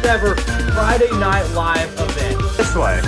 first ever Friday Night Live event. This way.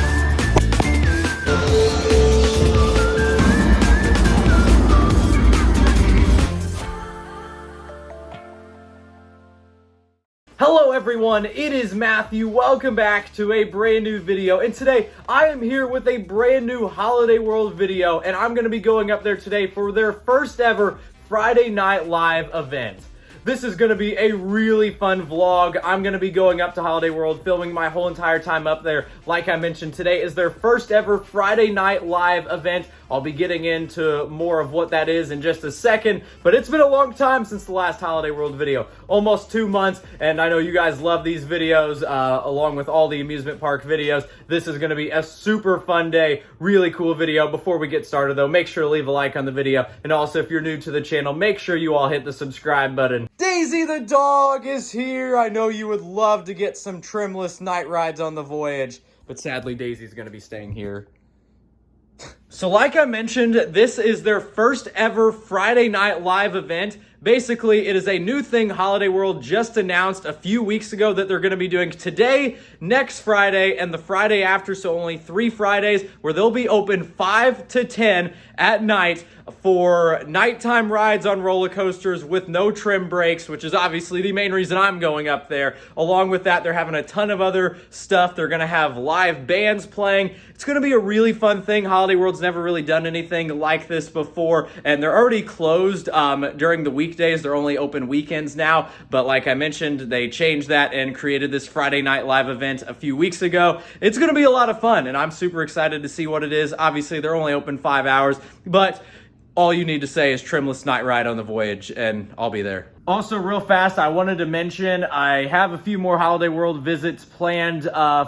Hello everyone, it is Matthew. Welcome back to a brand new video, and today I am here with a brand new Holiday World video, and I'm going to be going up there today for their first ever Friday Night Live event. This is going to be a really fun vlog. I'm going to be going up to Holiday World, filming my whole entire time up there. Like I mentioned, today is their first ever Friday Night Live event. I'll be getting into more of what that is in just a second, but it's been a long time since the last Holiday World video. Almost 2 months, and I know you guys love these videos, along with all the amusement park videos. This is going to be a super fun day, really cool video. Before we get started though, make sure to leave a like on the video, and also if you're new to the channel, make sure you all hit the subscribe button. Daisy the dog is here. I know you would love to get some Trimless night rides on the Voyage, but sadly Daisy's going to be staying here. So like I mentioned, this is their first ever Friday Night Live event. Basically, it is a new thing Holiday World just announced a few weeks ago that they're going to be doing today, next Friday, and the Friday after, so only 3 Fridays, where they'll be open 5 to 10 at night for nighttime rides on roller coasters with no trim brakes, which is obviously the main reason I'm going up there. Along with that, they're having a ton of other stuff. They're going to have live bands playing. It's going to be a really fun thing. Holiday World's never really done anything like this before, and they're already closed during the weekdays. They're only open weekends now, but like I mentioned, they changed that and created this Friday Night Live event a few weeks ago. It's going to be a lot of fun, and I'm super excited to see what it is. Obviously, they're only open 5 hours, but all you need to say is Trimless night ride on the Voyage, and I'll be there. Also, real fast, I wanted to mention I have a few more Holiday World visits planned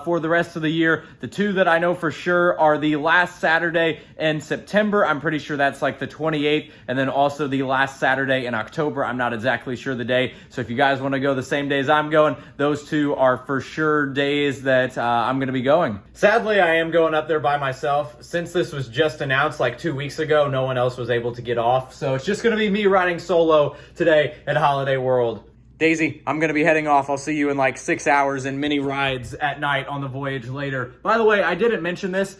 for the rest of the year. The 2 that I know for sure are the last Saturday in September. I'm pretty sure that's like the 28th, and then also the last Saturday in October. I'm not exactly sure the day, so if you guys want to go the same days I'm going, those 2 are for sure days that I'm going to be going. Sadly, I am going up there by myself. Since this was just announced like 2 weeks ago, no one else was able to get off, so it's just going to be me riding solo today at Holiday World. Daisy, I'm going to be heading off. I'll see you in like 6 hours and mini rides at night on the Voyage later. By the way, I didn't mention this.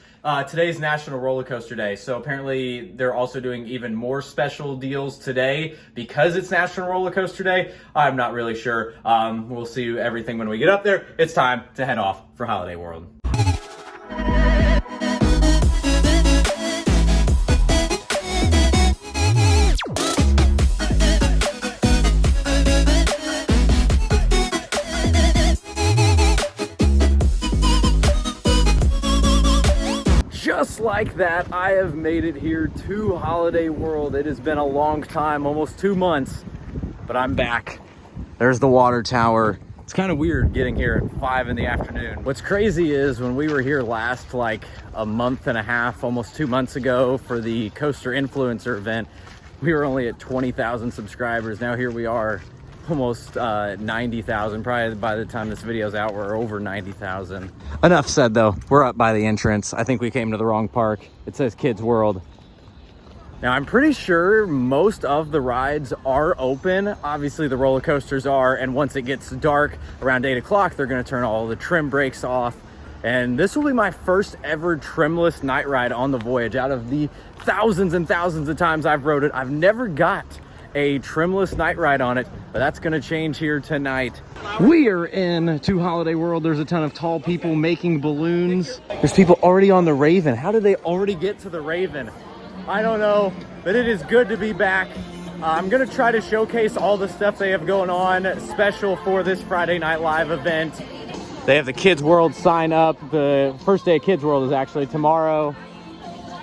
Today's National Roller Coaster Day, so apparently they're also doing even more special deals today because it's National Roller Coaster Day. I'm not really sure. We'll see everything when we get up there. It's time to head off for Holiday World. Just like that, I have made it here to Holiday World. It has been a long time, almost 2 months, but I'm back. There's the water tower. It's kind of weird getting here at 5 in the afternoon. What's crazy is when we were here last, like a month and a half, almost 2 months ago for the Coaster Influencer event, we were only at 20,000 subscribers. Now here we are, almost 90,000. Probably by the time this video's out, we're over 90,000. Enough said though, we're up by the entrance. I think we came to the wrong park. It says Kids World. Now I'm pretty sure most of the rides are open. Obviously the roller coasters are, and once it gets dark around 8 o'clock, they're gonna turn all the trim brakes off. And this will be my first ever trimless night ride on the Voyage. Out of the thousands and thousands of times I've rode it, I've never got a trimless night ride on it, but that's gonna change here tonight. We are in to Holiday World. There's a ton of tall people making balloons. There's people already on the Raven. How did they already get to the Raven? I don't know, but it is good to be back. I'm gonna try to showcase all the stuff they have going on special for this Friday Night Live event. They have the Kids World sign up. The first day of Kids World is actually tomorrow.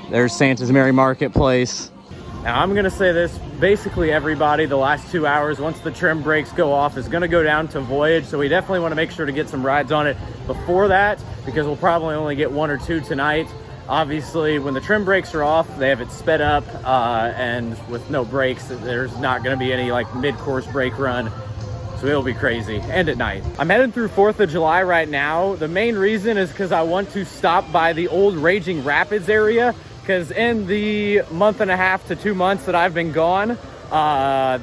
There's Santa's Merry Marketplace. Now I'm gonna say this, basically everybody the last 2 hours, once the trim brakes go off, is gonna go down to Voyage, so we definitely wanna make sure to get some rides on it before that, because we'll probably only get 1 or 2 tonight. Obviously, when the trim brakes are off, they have it sped up, and with no brakes, there's not gonna be any like mid-course brake run, so it'll be crazy, and at night. I'm headed through 4th of July right now. The main reason is because I want to stop by the old Raging Rapids area, because in the month and a half to 2 months that I've been gone,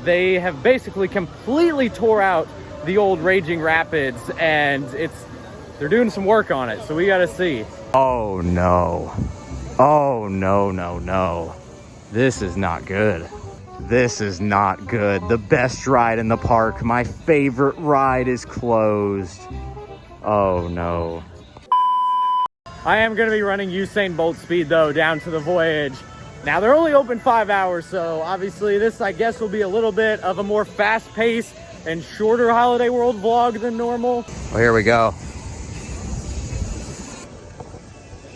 they have basically completely tore out the old Raging Rapids, and they're doing some work on it, so we gotta see. Oh no. Oh no, no, no. This is not good. This is not good. The best ride in the park, my favorite ride, is closed. Oh no. I am gonna be running Usain Bolt speed though down to the Voyage. Now they're only open 5 hours, so obviously this, I guess, will be a little bit of a more fast-paced and shorter Holiday World vlog than normal. Well, here we go.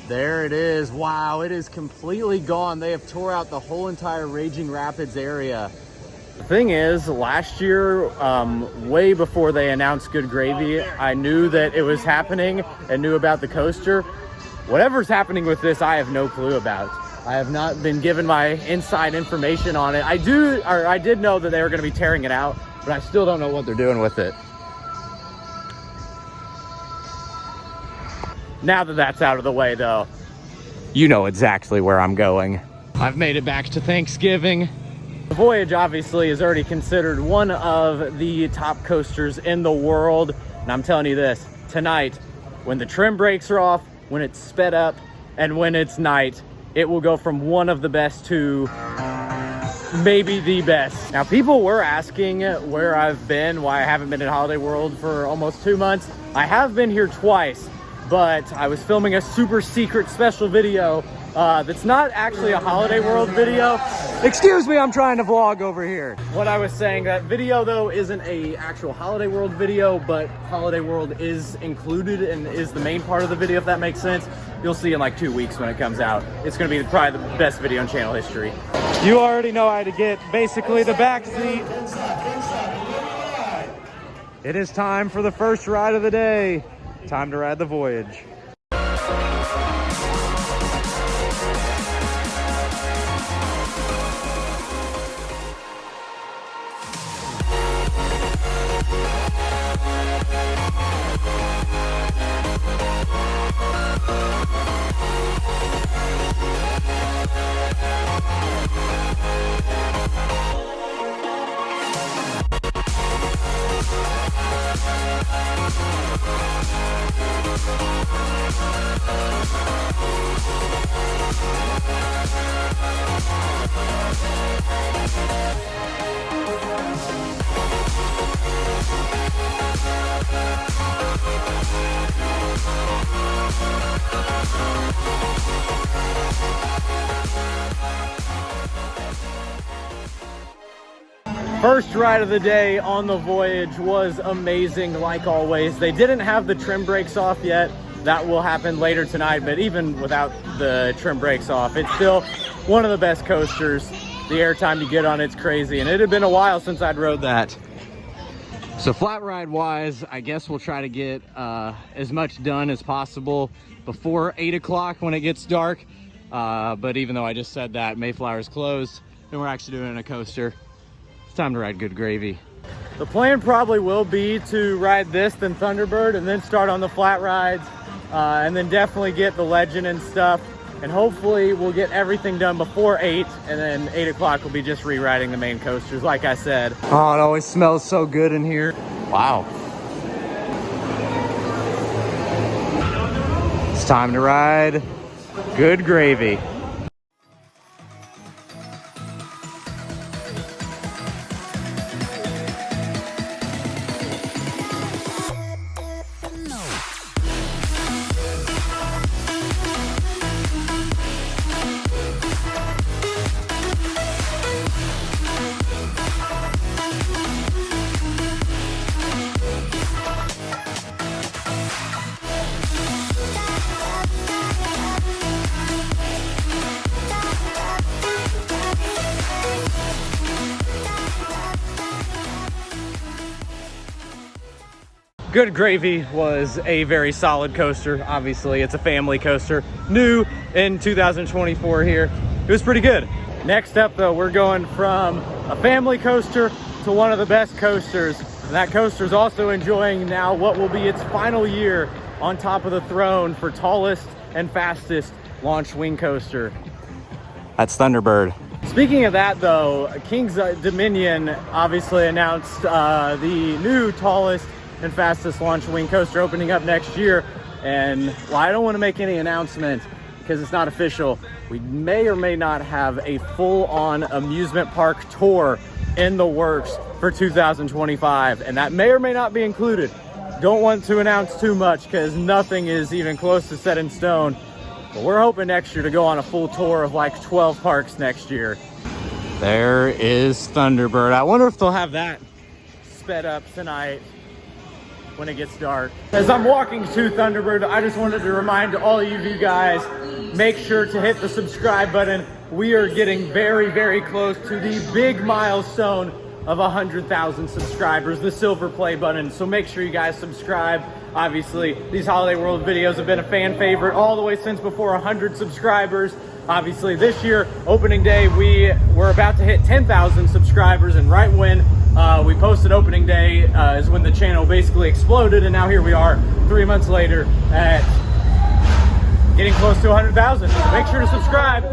There it is. Wow, it is completely gone. They have tore out the whole entire Raging Rapids area. The thing is, last year, way before they announced Good Gravy, I knew that it was happening and knew about the coaster. Whatever's happening with this, I have no clue about. I have not been given my inside information on it. I did know that they were going to be tearing it out, but I still don't know what they're doing with it. Now that that's out of the way, though, you know exactly where I'm going. I've made it back to Thanksgiving. The Voyage, obviously, is already considered one of the top coasters in the world. And I'm telling you this, tonight, when the trim brakes are off, when it's sped up, and when it's night, it will go from one of the best to maybe the best. Now, people were asking where I've been, why I haven't been at Holiday World for almost 2 months. I have been here twice, but I was filming a super secret special video that's not actually a Holiday World video. Excuse me, I'm trying to vlog over here. What I was saying, that video though isn't a actual Holiday World video, but Holiday World is included and is the main part of the video, if that makes sense. You'll see in like 2 weeks when it comes out. It's gonna be probably the best video in channel history. You already know how to get basically the back seat. It is time for the first ride of the day. Time to ride the Voyage. First ride of the day on the Voyage was amazing, like always. They didn't have the trim brakes off yet. That will happen later tonight, but even without the trim brakes off, it's still one of the best coasters. The airtime you get on it's crazy, and it had been a while since I'd rode that. So flat ride wise, I guess we'll try to get as much done as possible before 8 o'clock when it gets dark. But even though I just said that, Mayflower's closed, and we're actually doing a coaster. It's time to ride Good Gravy. The plan probably will be to ride this, then Thunderbird, and then start on the flat rides, and then definitely get the Legend and stuff. And hopefully we'll get everything done before 8, and then 8 o'clock we'll be just re-riding the main coasters, like I said. Oh, it always smells so good in here. Wow. It's time to ride Good Gravy. Good Gravy was a very solid coaster. Obviously, it's a family coaster, new in 2024 here. It was pretty good. Next up though, we're going from a family coaster to one of the best coasters. And that coaster is also enjoying now what will be its final year on top of the throne for tallest and fastest launch wing coaster. That's Thunderbird. Speaking of that, though, King's Dominion obviously announced the new tallest and fastest launch wing coaster opening up next year. And while I don't want to make any announcement because it's not official, we may or may not have a full-on amusement park tour in the works for 2025, and that may or may not be included. Don't want to announce too much because nothing is even close to set in stone. But we're hoping next year to go on a full tour of like 12 parks next year. There is Thunderbird. I wonder if they'll have that sped up tonight when it gets dark. As I'm walking to Thunderbird, I just wanted to remind all of you guys, make sure to hit the subscribe button. We are getting very, very close to the big milestone of 100,000 subscribers, the silver play button. So make sure you guys subscribe. Obviously, these Holiday World videos have been a fan favorite all the way since before 100 subscribers. Obviously, this year, opening day, we were about to hit 10,000 subscribers, and right when we posted opening day is when the channel basically exploded, and now here we are 3 months later at getting close to 100,000. Make sure to subscribe.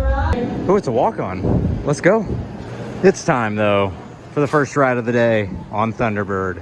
Oh, it's a walk-on. Let's go. It's time, though, for the first ride of the day on Thunderbird.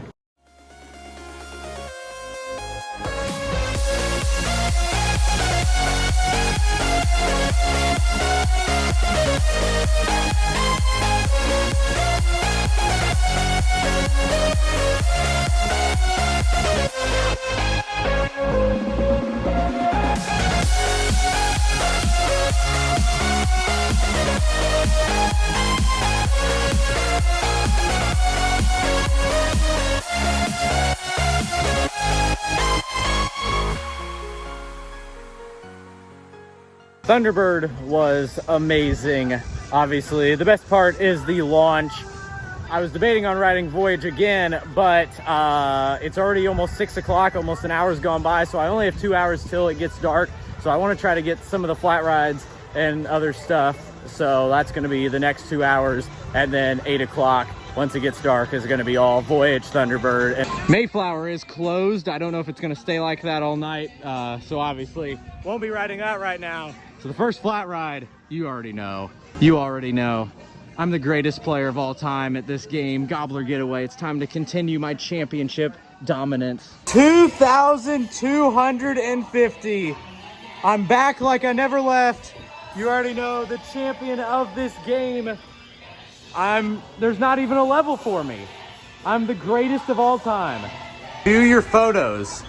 Thunderbird was amazing. Obviously, the best part is the launch. I was debating on riding Voyage again, but it's already almost 6 o'clock, almost an hour's gone by, so I only have 2 hours till it gets dark. So I want to try to get some of the flat rides and other stuff. So that's going to be the next 2 hours, and then 8 o'clock, once it gets dark, is going to be all Voyage, Thunderbird. And Mayflower is closed. I don't know if it's going to stay like that all night, so obviously won't be riding that right now. So the first flat ride, you already know. You already know. I'm the greatest player of all time at this game. Gobbler Getaway. It's time to continue my championship dominance. 2,250. I'm back like I never left. You already know, the champion of this game. There's not even a level for me. I'm the greatest of all time. Do your photos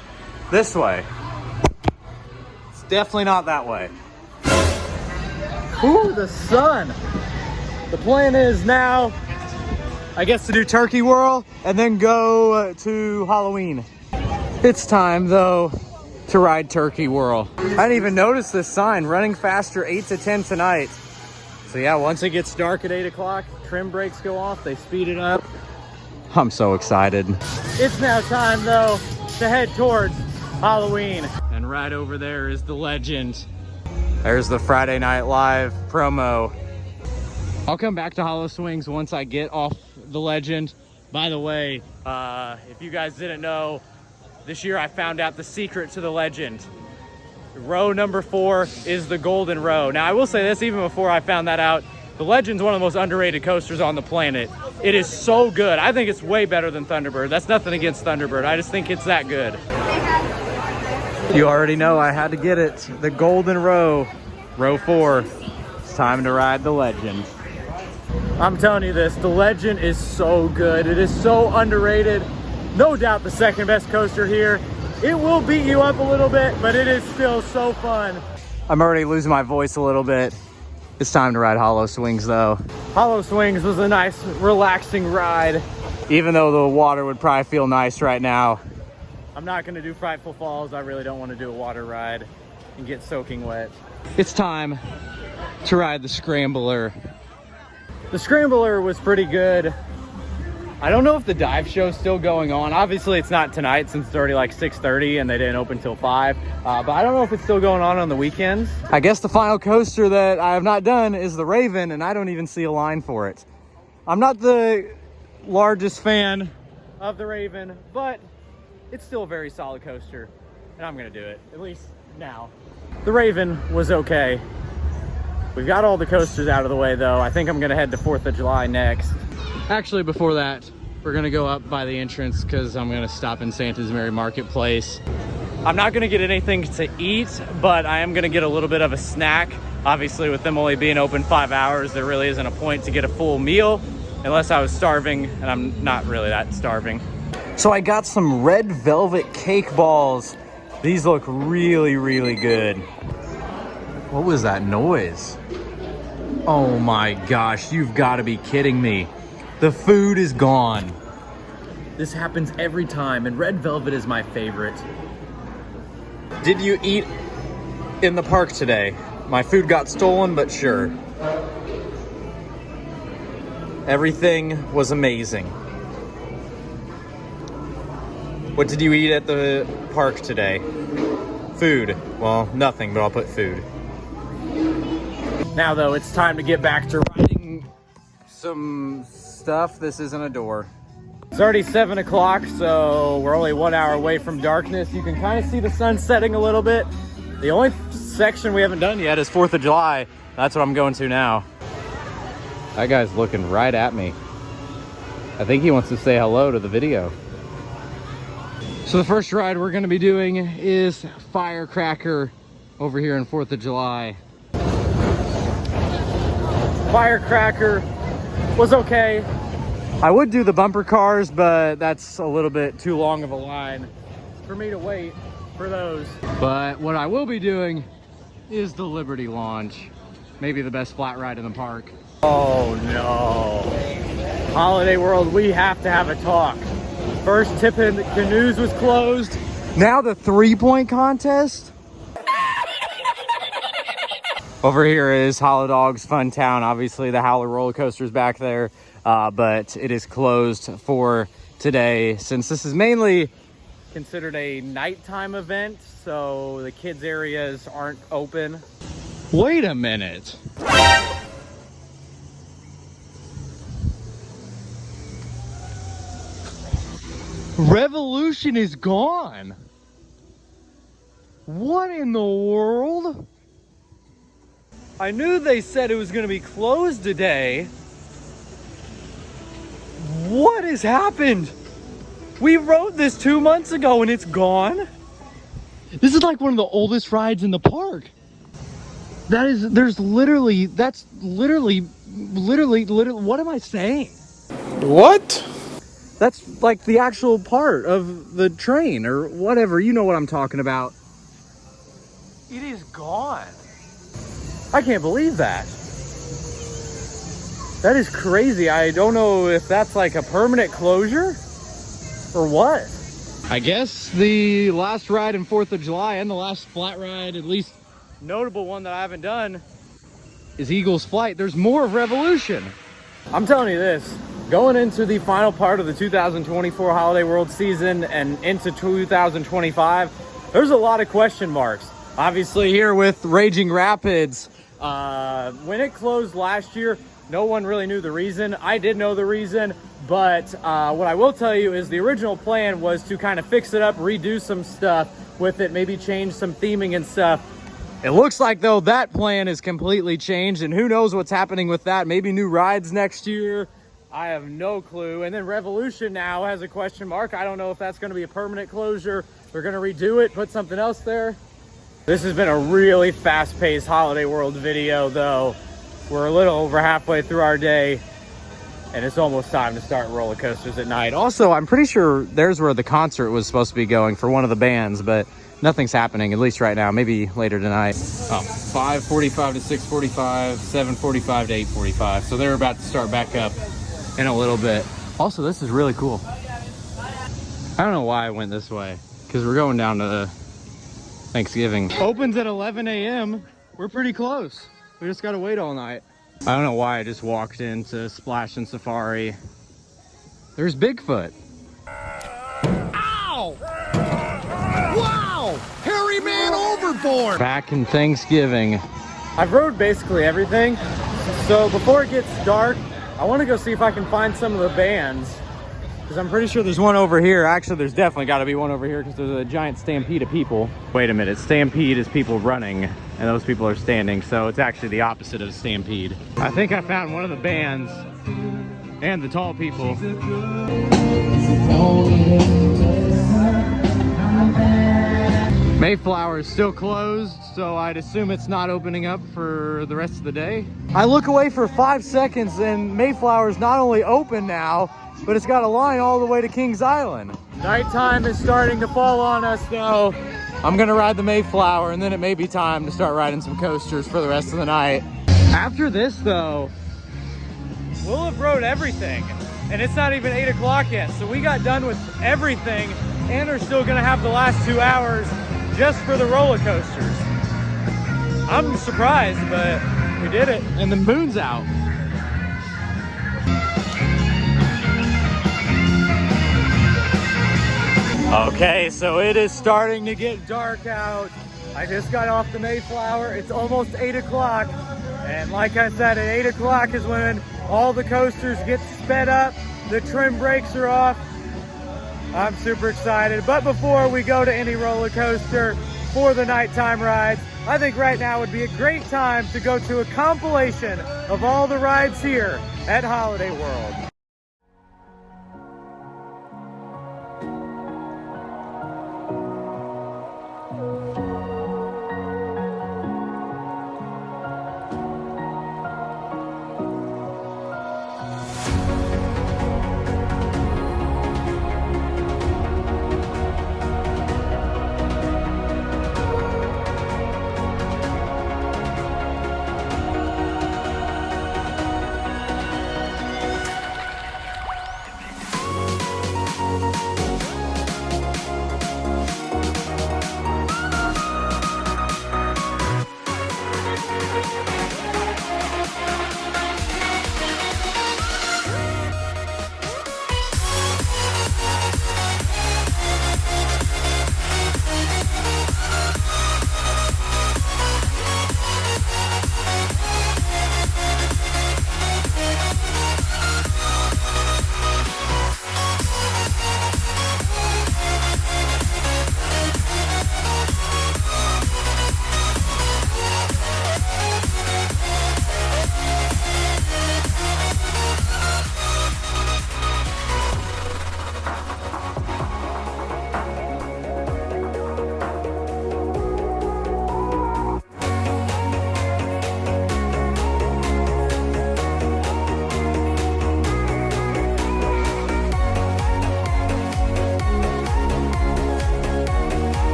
this way. It's definitely not that way. Ooh, the sun. The plan is now, I guess, to do Turkey Whirl and then go to Halloween. It's time, though, to ride Turkey Whirl. I didn't even notice this sign, running faster 8 to 10 tonight. So yeah, once it gets dark at 8 o'clock, trim brakes go off, they speed it up. I'm so excited. It's now time, though, to head towards Halloween. And right over there is the Legend. There's the Friday Night Live promo. I'll come back to Hollow Swings once I get off the Legend. By the way, if you guys didn't know, this year I found out the secret to the Legend. Row number 4 is the golden row. Now I will say this, even before I found that out, the Legend's one of the most underrated coasters on the planet. It is so good. I think it's way better than Thunderbird. That's nothing against Thunderbird. I just think it's that good. You already know I had to get it. The golden row, row 4. It's time to ride the Legend. I'm telling you this, the Legend is so good. It is so underrated. No doubt the second best coaster here. It will beat you up a little bit, but it is still so fun. I'm already losing my voice a little bit. It's time to ride Hollow Swings, though. Hollow Swings was a nice, relaxing ride. Even though the water would probably feel nice right now. I'm not gonna do Frightful Falls. I really don't want to do a water ride and get soaking wet. It's time to ride the Scrambler. The Scrambler was pretty good. I don't know if the dive show's still going on. Obviously it's not tonight since it's already like 6:30 and they didn't open till 5. But I don't know if it's still going on the weekends. I guess the final coaster that I have not done is the Raven, and I don't even see a line for it. I'm not the largest fan of the Raven, but it's still a very solid coaster, and I'm gonna do it, at least now. The Raven was okay. We've got all the coasters out of the way though. I think I'm gonna head to 4th of July next. Actually, before that, we're gonna go up by the entrance because I'm gonna stop in Santa's Merry Marketplace. I'm not gonna get anything to eat, but I am gonna get a little bit of a snack. Obviously, with them only being open 5 hours, there really isn't a point to get a full meal unless I was starving, and I'm not really that starving. So I got some red velvet cake balls. These look really, really good. What was that noise? Oh my gosh, you've got to be kidding me. The food is gone. This happens every time, and red velvet is my favorite. Did you eat in the park today? My food got stolen, but sure. Everything was amazing. What did you eat at the park today? Food. Well, nothing, but I'll put food. Now though, it's time to get back to riding some stuff. This isn't a door. It's already 7 o'clock, so we're only 1 hour away from darkness. You can kind of see the sun setting a little bit. The only section we haven't done yet is 4th of July. That's what I'm going to now. That guy's looking right at me. I think he wants to say hello to the video. So the first ride we're gonna be doing is Firecracker over here in 4th of July. Firecracker was okay. I would do the bumper cars, but that's a little bit too long of a line for me to wait for those. But what I will be doing is the Liberty Launch. Maybe the best flat ride in the park. Oh no. Holiday World, we have to have a talk. First Tippin Canoes was closed. Now the 3-point contest? Over here is Hollow Dog's Fun Town. Obviously the Howler roller coaster's back there, but it is closed for today since this is mainly considered a nighttime event, so the kids areas aren't open. Wait a minute. Revolution is gone. What in the world? I knew they said it was going to be closed today. What has happened? We wrote this 2 months ago and it's gone. This is like one of the oldest rides in the park. That's literally, what am I saying? What? That's like the actual part of the train or whatever. You know what I'm talking about. It is gone. I can't believe that. That is crazy. I don't know if that's like a permanent closure or what. I guess the last ride in 4th of July and the last flat ride, at least notable one that I haven't done, is Eagle's Flight. There's more of Revolution. I'm telling you this. Going into the final part of the 2024 Holiday World season and into 2025, there's a lot of question marks. Obviously here with Raging Rapids, when it closed last year, no one really knew the reason. I did know the reason, but what I will tell you is the original plan was to kind of fix it up, redo some stuff with it, maybe change some theming and stuff. It looks like though that plan is completely changed, and who knows what's happening with that. Maybe new rides next year. I have no clue. And then Revolution now has a question mark. I don't know if that's going to be a permanent closure. They're going to redo it, put something else there. This has been a really fast-paced Holiday World video, though. We're a little over halfway through our day, and it's almost time to start roller coasters at night. Also, I'm pretty sure there's where the concert was supposed to be going for one of the bands, but nothing's happening, at least right now. Maybe later tonight. Oh, 5:45 to 6:45, 7:45 to 8:45. So they're about to start back up in a little bit. Also, this is really cool. I don't know why I went this way, because we're going down to Thanksgiving. Opens at 11 a.m. We're pretty close. We just gotta wait all night. I don't know why I just walked into Splashin Safari. There's Bigfoot. Ow! Wow! Hairy man overboard! Back in Thanksgiving. I've rode basically everything. So before it gets dark, I want to go see if I can find some of the bands, because I'm pretty sure there's one over here. Actually, there's definitely got to be one over here because there's a giant stampede of people. Wait a minute, stampede is people running. and those people are standing. So it's actually the opposite of a stampede. I think I found one of the bands and the tall people. Mayflower is still closed, so I'd assume it's not opening up for the rest of the day. I look away for 5 seconds and Mayflower is not only open now, but it's got a line all the way to Kings Island. Nighttime is starting to fall on us though. I'm gonna ride the Mayflower and then it may be time to start riding some coasters for the rest of the night. After this though, we'll have rode everything and it's not even 8 o'clock yet. So we got done with everything and are still gonna have the last 2 hours just for the roller coasters. I'm surprised, but we did it. And the moon's out. Okay, so it is starting to get dark out. I just got off the Mayflower. It's almost 8 o'clock. And like I said, at 8 o'clock is when all the coasters get sped up. The trim brakes are off. I'm super excited. But before we go to any roller coaster for the nighttime rides, I think right now would be a great time to go to a compilation of all the rides here at Holiday World.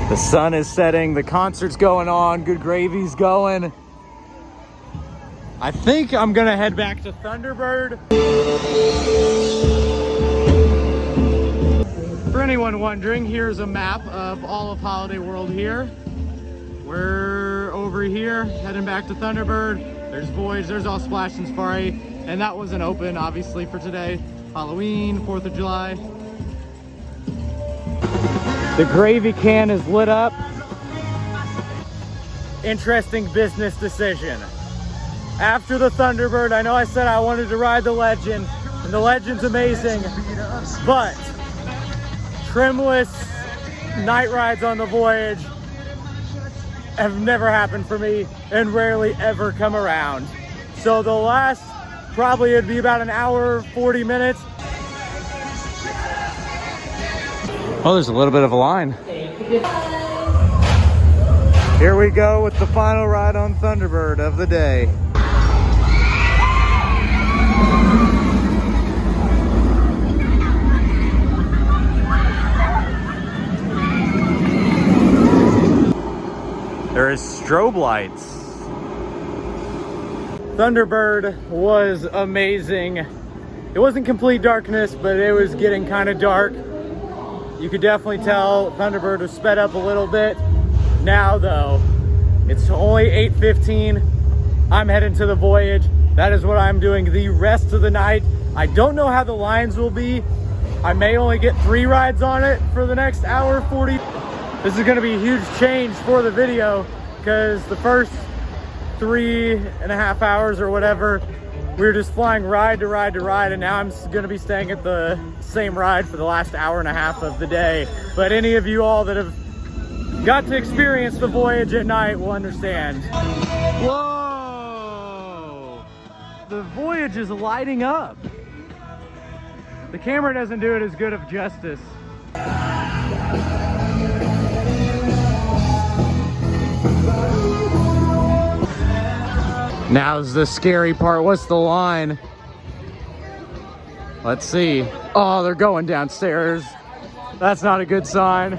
The sun is setting, the concert's going on, Good Gravy's going. I think I'm gonna head back to Thunderbird. For anyone wondering, here's a map of all of Holiday World here. We're over here, heading back to Thunderbird. There's Voyage, there's all Splashin Safari, and that wasn't open, obviously, for today. Halloween, 4th of July. The gravy can is lit up. Interesting business decision. After the Thunderbird, I know I said I wanted to ride the Legend, and the Legend's amazing, but trimless night rides on the Voyage have never happened for me and rarely ever come around. So the last, probably it'd be about an hour, 40 minutes. Oh, there's a little bit of a line. Here we go with the final ride on Thunderbird of the day. There is strobe lights. Thunderbird was amazing. It wasn't complete darkness, but it was getting kind of dark. You could definitely tell Thunderbird was sped up a little bit. Now though, it's only 8:15. I'm heading to the Voyage. That is what I'm doing the rest of the night. I don't know how the lines will be. I may only get 3 rides on it for the next hour 40. This is gonna be a huge change for the video because the first 3.5 hours or whatever, we were just flying ride to ride to ride, and now I'm gonna be staying at the same ride for the last hour and a half of the day. But any of you all that have got to experience the Voyage at night will understand. Whoa! The Voyage is lighting up. The camera doesn't do it as good of justice. Now's the scary part. What's the line? Let's see. Oh, they're going downstairs. That's not a good sign.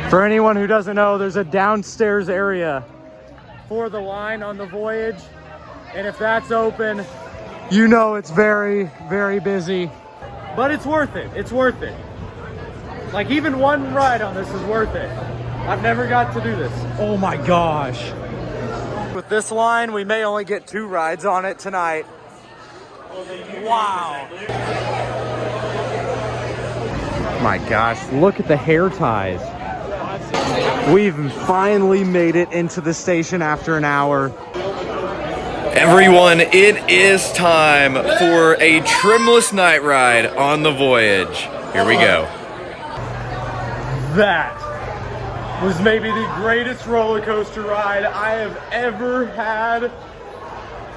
For anyone who doesn't know, there's a downstairs area for the line on the Voyage. And if that's open, you know it's very, very busy. But it's worth it. It's worth it. Like, even one ride on this is worth it. I've never got to do this. Oh my gosh. With this line, we may only get 2 rides on it tonight. Wow. My gosh, look at the hair ties. We've finally made it into the station after an hour. Everyone, it is time for a trimless night ride on the Voyage. Here we go. That was maybe the greatest roller coaster ride I have ever had.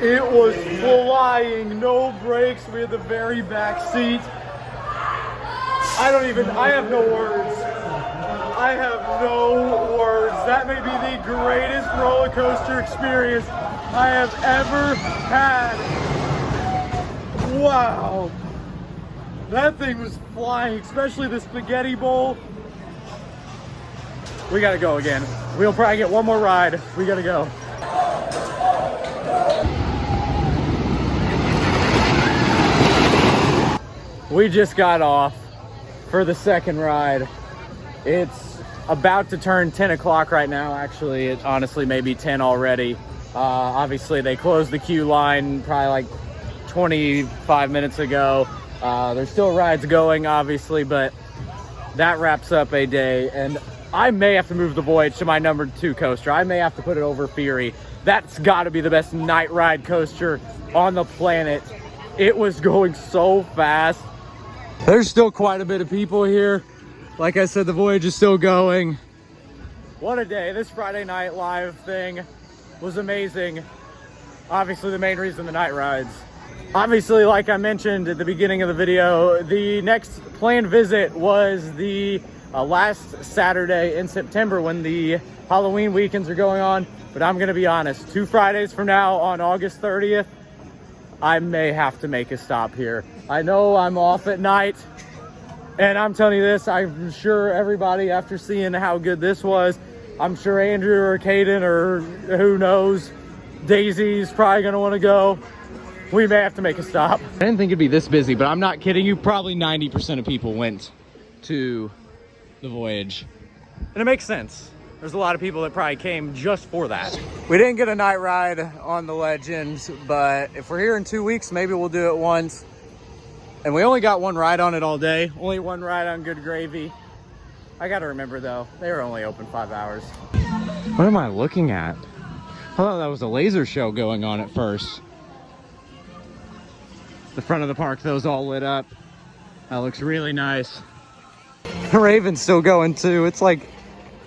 It was flying, no brakes. We had the very back seat. I have no words. I have no words. That may be the greatest roller coaster experience I have ever had. Wow. That thing was flying, especially the spaghetti bowl. We gotta go again. We'll probably get one more ride. We gotta go. We just got off for the second ride. It's about to turn 10 o'clock right now. Actually, it honestly may be 10 already. Obviously, they closed the queue line probably like 25 minutes ago. There's still rides going, obviously, but that wraps up a day. And I may have to move the Voyage to my number 2 coaster. I may have to put it over Fury. That's got to be the best night ride coaster on the planet. It was going so fast. There's still quite a bit of people here. Like I said, the Voyage is still going. What a day. This Friday night live thing was amazing. Obviously, the main reason the night rides. Obviously, like I mentioned at the beginning of the video, the next planned visit was the last Saturday in September when the Halloween weekends are going on. But I'm going to be honest, 2 Fridays from now on August 30th, I may have to make a stop here. I know I'm off at night, and I'm telling you this, I'm sure everybody, after seeing how good this was, I'm sure Andrew or Caden or who knows, Daisy's probably going to want to go. We may have to make a stop. I didn't think it'd be this busy, but I'm not kidding you. Probably 90% of people went to the Voyage. And it makes sense. There's a lot of people that probably came just for that. We didn't get a night ride on the Legends, but if we're here in 2 weeks, maybe we'll do it once. And we only got 1 ride on it all day. Only 1 ride on Good Gravy. I gotta remember though, they were only open 5 hours. What am I looking at? I thought that was a laser show going on at first. The front of the park though is all lit up. That looks really nice. Raven's still going too. It's like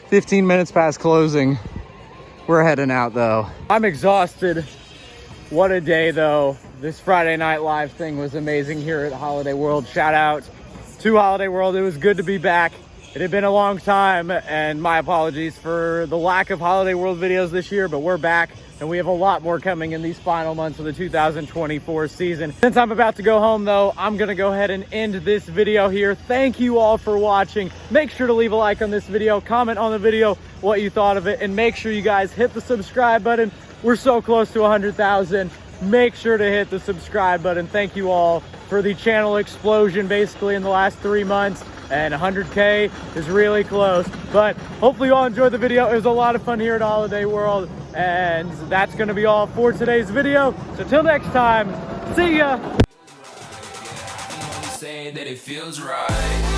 15 minutes past closing. We're heading out though. I'm exhausted. What a day though. This Friday Night Live thing was amazing here at Holiday World. Shout out to Holiday World. It was good to be back. It had been a long time, and my apologies for the lack of Holiday World videos this year, but we're back, and we have a lot more coming in these final months of the 2024 season. Since I'm about to go home, though, I'm going to go ahead and end this video here. Thank you all for watching. Make sure to leave a like on this video, comment on the video what you thought of it, and make sure you guys hit the subscribe button. We're so close to 100,000. Make sure to hit the subscribe button. Thank you all for the channel explosion basically in the last 3 months, and 100K is really close. But hopefully you all enjoyed the video. It was a lot of fun here at Holiday World, and that's going to be all for today's video. So till next time, see ya. Say that it feels right.